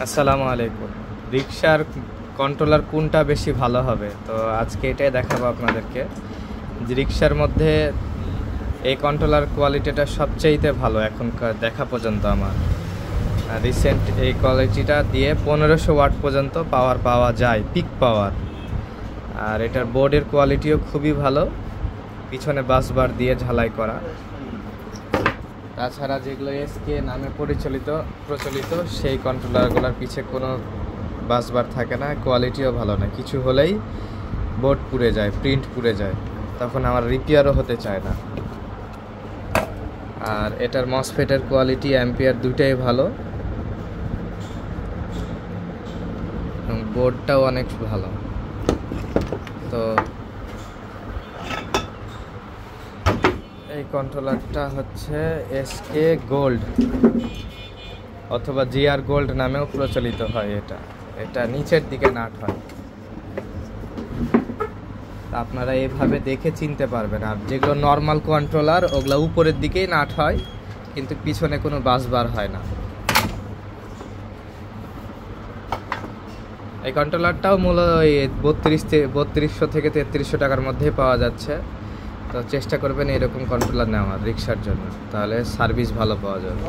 আসসালামু আলাইকুম। রিক্সার কন্ট্রোলার কোনটা বেশি ভালো হবে, তো আজকে এটাই দেখাবো আপনাদেরকে যে রিক্সার মধ্যে এই কন্ট্রোলার কোয়ালিটিটা সবচেয়েতে ভালো এখনকার দেখা পর্যন্ত। আমার রিসেন্ট এই কোয়ালিটিটা দিয়ে 1500 ওয়াট পর্যন্ত পাওয়ার পাওয়া যায়, পিক পাওয়ার। আর এটার বোর্ডের কোয়ালিটিও খুবই ভালো, পিছনে বাসবার দিয়ে ঝালাই করা। তাছাড়া যেগুলো এসকে নামে প্রচলিত সেই কন্ট্রোলারগুলোর পিছে কোনো বাসবার থাকে না, কোয়ালিটিও ভালো না। কিছু হলেই বোর্ড পুড়ে যায়, প্রিন্ট পুড়ে যায়, তখন আমার রিপেয়ারও হতে চায় না। আর এটার মসফেটের কোয়ালিটি, অ্যাম্পিয়ার দুটাই ভালো এবং বোর্ডটাও অনেক ভালো। তো এই কন্ট্রোলারটা হচ্ছে এসকে গোল্ড অথবা জিআর গোল্ড নামেও প্রচলিত হয়। এটা নিচের দিকে নাট হয়, আপনারা এইভাবে দেখে চিনতে পারবেন। আর যেগুলো নর্মাল কন্ট্রোলার ওগুলো উপরের দিকেই নাট হয়, কিন্তু পিছনে কোনো বাসবার হয় না। এই কন্ট্রোলারটাও মূলত ওই 3200 থেকে 3300 টাকার মধ্যেই পাওয়া যাচ্ছে। তো চেষ্টা করবেন এরকম কন্ট্রোলার নেওয়ার রিক্সার জন্য, তাহলে সার্ভিস ভালো পাওয়া যাবে।